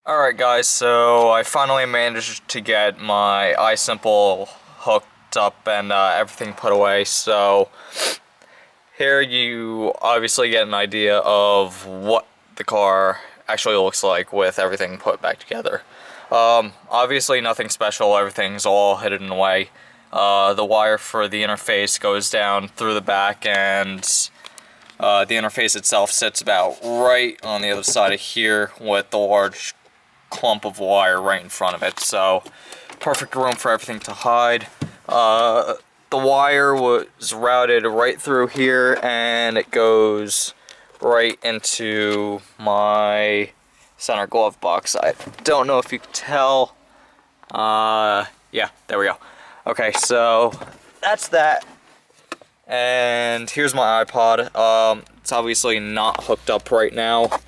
Alright guys, so I finally managed to get my iSimple hooked up and everything put away, so here you obviously get an idea of what the car actually looks like with everything put back together. Obviously nothing special, everything's all hidden away. The wire for the interface goes down through the back, and the interface itself sits about right on the other side of here with the large clump of wire right in front of it, so perfect room for everything to hide. The wire was routed right through here, and it goes right into my center glove box. I don't know if you can tell. Yeah, there we go. Okay, so that's that. And here's my iPod. It's obviously not hooked up right now.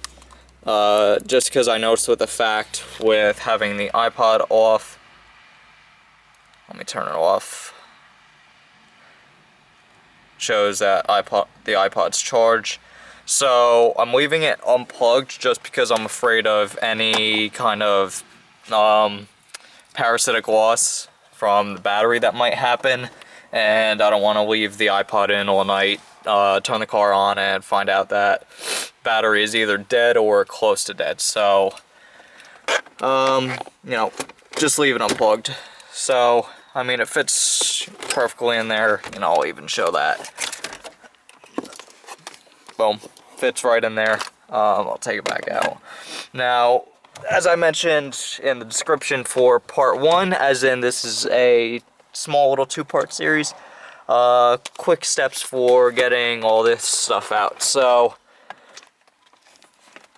Just because I noticed with having the iPod off. Let me turn it off. Shows that the iPod's charged. So I'm leaving it unplugged just because I'm afraid of any kind of parasitic loss from the battery that might happen, and I don't want to leave the iPod in all night, turn the car on and find out that battery is either dead or close to dead. So just leave it unplugged. So I mean, it fits perfectly in there, I'll even show that. Boom, fits right in there. I'll take it back out. Now, as I mentioned in the description for part 1, as in this is a small little 2-part series, quick steps for getting all this stuff out. So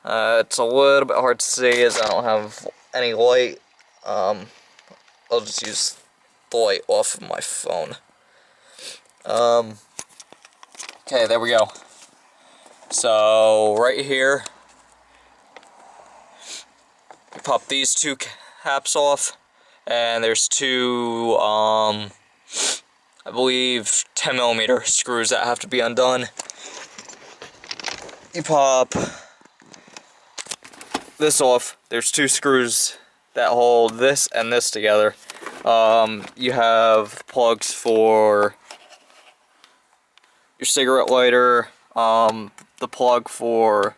it's a little bit hard to see as I don't have any light. I'll just use the light off of my phone. Okay, there we go. So right here, you pop these two caps off, and there's two, I believe 10mm screws that have to be undone. You pop this off. There's 2 screws that hold this and this together. You have plugs for your cigarette lighter, the plug for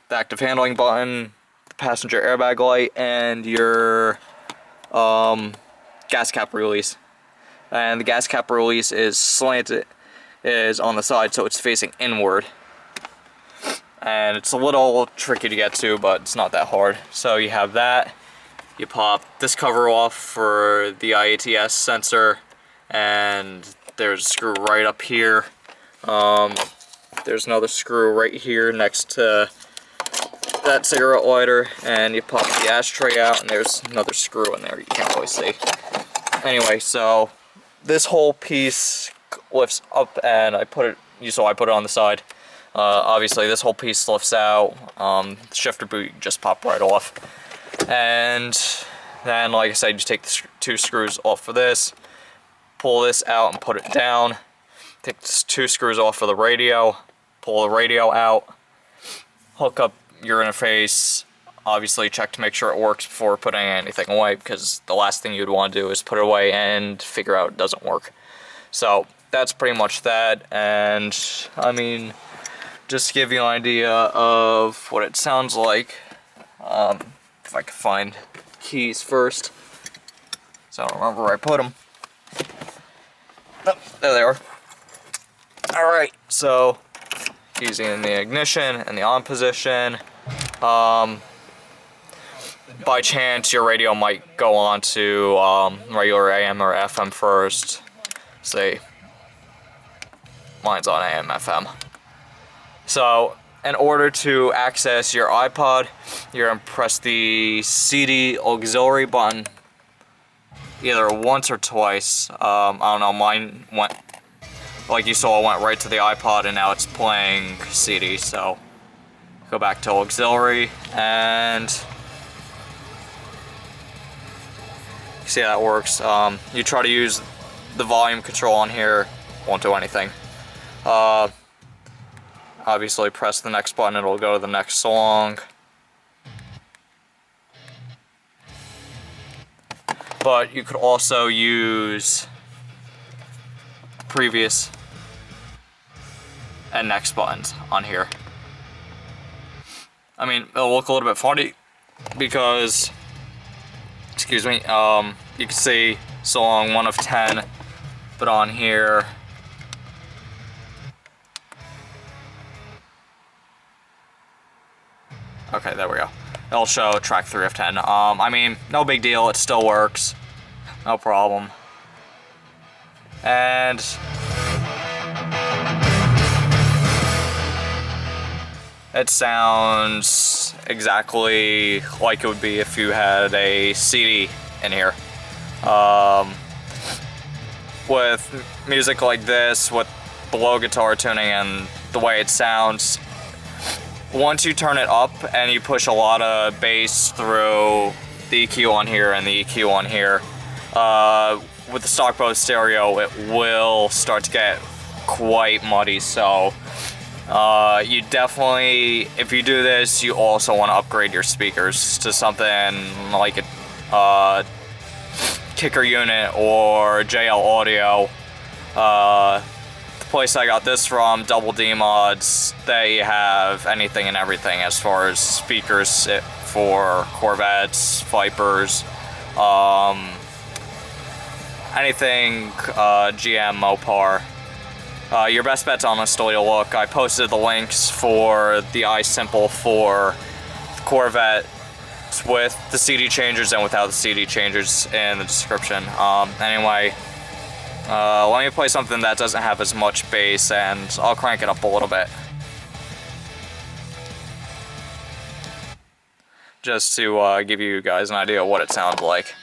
the active handling button, the passenger airbag light, and your gas cap release. And the gas cap release is slanted, is on the side, so it's facing inward. And it's a little tricky to get to, but it's not that hard. So you have that. You pop this cover off for the IATS sensor, and there's a screw right up here. There's another screw right here next to that cigarette lighter, and you pop the ashtray out, and there's another screw in there you can't really see. Anyway, so this whole piece lifts up, and I put it on the side. Obviously this whole piece lifts out. The shifter boot you can just pop right off. And then, like I said, you take the 2 screws off for this, pull this out and put it down, take the 2 screws off for the radio, pull the radio out, hook up your interface, obviously check to make sure it works before putting anything away, because the last thing you'd want to do is put it away and figure out it doesn't work. So that's pretty much that, and I mean, just to give you an idea of what it sounds like, if I can find keys first, so I don't remember where I put them. Oh, there they are. Alright, so using the ignition and the on position, by chance your radio might go on to regular AM or FM first. Say mine's on AM FM. So in order to access your iPod, you're going to press the CD auxiliary button either once or twice. I don't know, mine went, like you saw, went right to the iPod, and now it's playing CD. So go back to auxiliary, and see how that works. You try to use the volume control on here, won't do anything. Obviously press the next button, it'll go to the next song. but you could also use the previous and next buttons on here. I mean, it'll look a little bit funny because, excuse me, you can see song 1 of 10, but on here, okay, there we go. It'll show track 3 of 10. I mean, no big deal, it still works. No problem. And it sounds exactly like it would be if you had a CD in here. With music like this, with the low guitar tuning and the way it sounds, once you turn it up and you push a lot of bass through the EQ on here and the EQ on here, with the stock Bose stereo, it will start to get quite muddy. So you definitely, if you do this, you also want to upgrade your speakers to something like a kicker unit or JL Audio. The place I got this from, Double D Mods, they have anything and everything as far as speakers for Corvettes, Vipers, anything GM, Mopar. Your best bet's honestly to look. I posted the links for the iSimple for the Corvette with the CD changers and without the CD changers in the description. Anyway, let me play something that doesn't have as much bass, and I'll crank it up a little bit. Just to give you guys an idea of what it sounds like.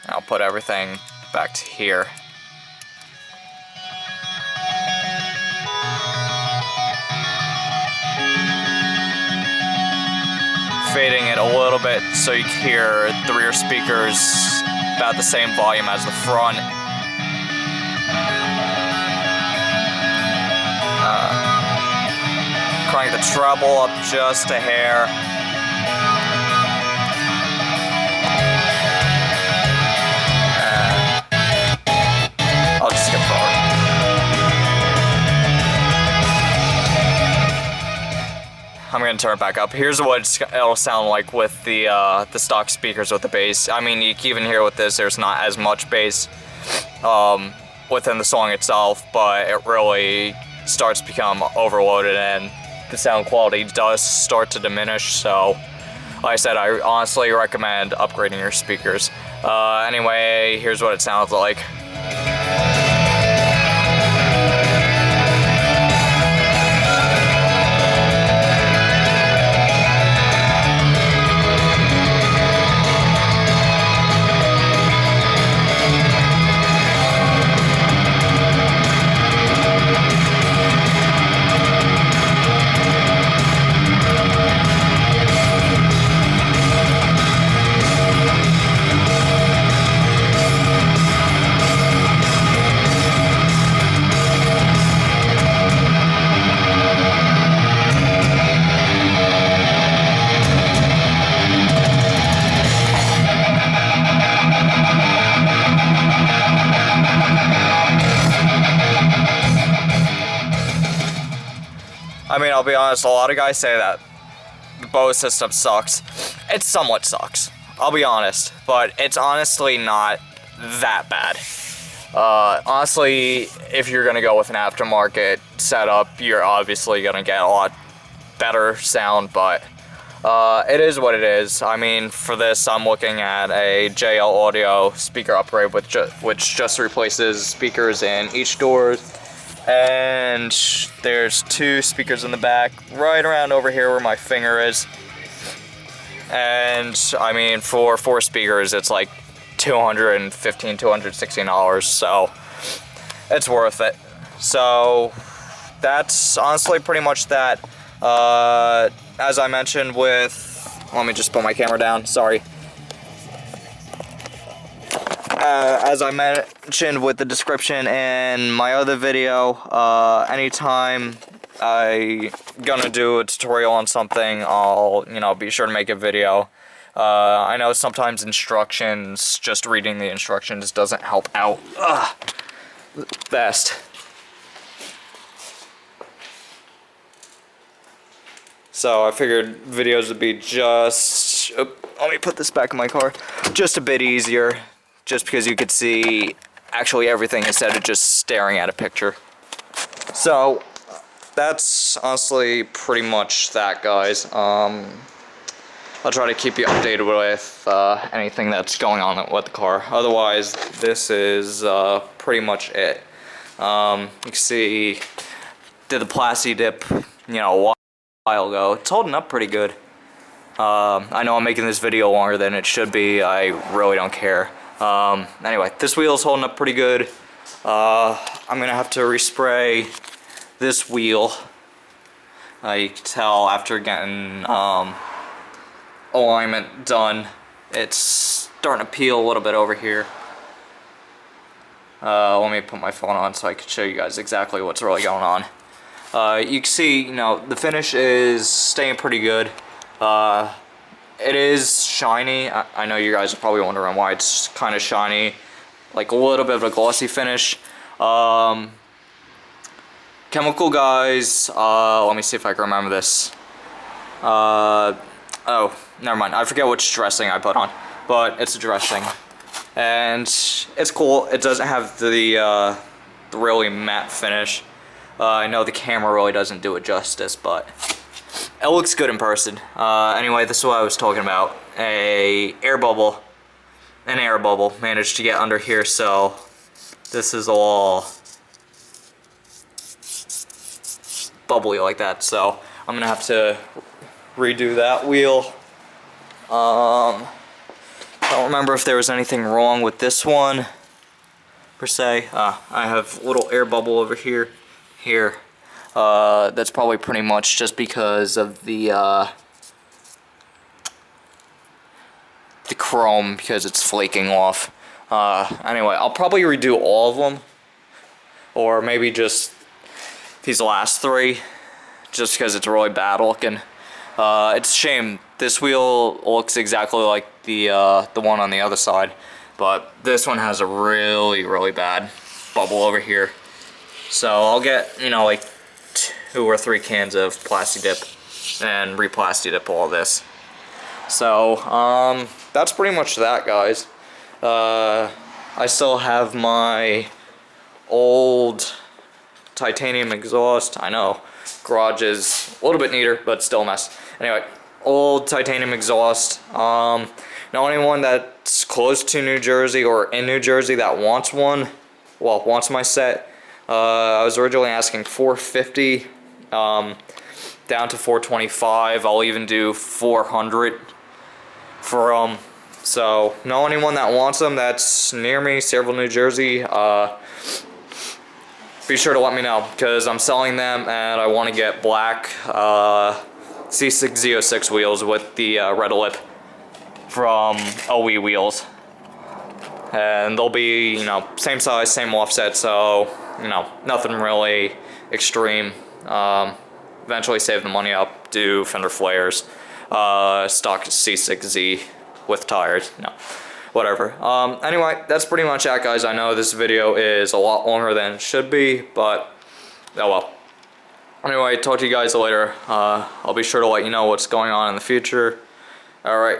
I'll put everything back to here. Fading it a little bit so you can hear the rear speakers about the same volume as the front. Crank the treble up just a hair. I'll just skip forward. I'm gonna turn it back up. Here's what it'll sound like with the stock speakers with the bass. I mean, you can even hear with this, there's not as much bass within the song itself, but it really starts to become overloaded and the sound quality does start to diminish. So, like I said, I honestly recommend upgrading your speakers. Anyway, here's what it sounds like. I mean, I'll be honest, a lot of guys say that the Bose system sucks. It somewhat sucks, I'll be honest, but it's honestly not that bad. Honestly, if you're gonna go with an aftermarket setup, you're obviously gonna get a lot better sound, but it is what it is. I mean, for this, I'm looking at a JL Audio speaker upgrade, which just replaces speakers in each door. And there's 2 speakers in the back, right around over here where my finger is. And I mean, for 4 speakers, it's like $215, $216, so it's worth it. So that's honestly pretty much that. As I mentioned with, let me just put my camera down, sorry. As I mentioned with the description in my other video, anytime I gonna do a tutorial on something, I'll, be sure to make a video. I know sometimes instructions, just reading the instructions doesn't help out best. So I figured videos would be just, let me put this back in my car, just a bit easier, just because you could see actually everything instead of just staring at a picture. So that's honestly pretty much that, guys. I'll try to keep you updated with anything that's going on with the car. Otherwise, this is pretty much it. You can see, did the plasti dip, you know, while ago. It's holding up pretty good. I know I'm making this video longer than it should be. I really don't care. Anyway, this wheel is holding up pretty good. I'm gonna have to respray this wheel. You can tell after getting alignment done, it's starting to peel a little bit over here. Let me put my phone on so I can show you guys exactly what's really going on. You can see, you know, the finish is staying pretty good. It is shiny. I know you guys are probably wondering why it's kind of shiny, like a little bit of a glossy finish. Chemical guys, let me see if I can remember this. Oh, never mind. I forget which dressing I put on, but it's a dressing, and it's cool. It doesn't have the really matte finish. I know the camera really doesn't do it justice, but it looks good in person. Anyway, this is what I was talking about. An air bubble managed to get under here, so this is all bubbly like that. So I'm gonna have to redo that wheel. I don't remember if there was anything wrong with this one per se. I have a little air bubble over here. That's probably pretty much just because of the chrome, because it's flaking off. Anyway, I'll probably redo all of them, or maybe just these last three, just because it's really bad looking. It's a shame. This wheel looks exactly like the one on the other side, but this one has a really bad bubble over here. So I'll get, you know, like 2 or 3 cans of plasti dip and re-plasti dip all this. So that's pretty much that, guys. I still have my old titanium exhaust. I know, garage is a little bit neater, but still a mess. Anyway, old titanium exhaust. Now anyone that's close to New Jersey or in New Jersey that wants one, well, wants my set, I was originally asking $450, down to $425. I'll even do $400 for them. So, know anyone that wants them that's near me, Sayreville, New Jersey, be sure to let me know, because I'm selling them and I want to get black C6 Z06 wheels with the red lip from OE Wheels. And they'll be, you know, same size, same offset, so, you know, nothing really extreme. Eventually save the money up, do fender flares, stock C6Z with tires, no, whatever. Anyway, that's pretty much it, guys. I know this video is a lot longer than it should be, but oh well. Anyway, talk to you guys later. I'll be sure to let you know what's going on in the future. Alright.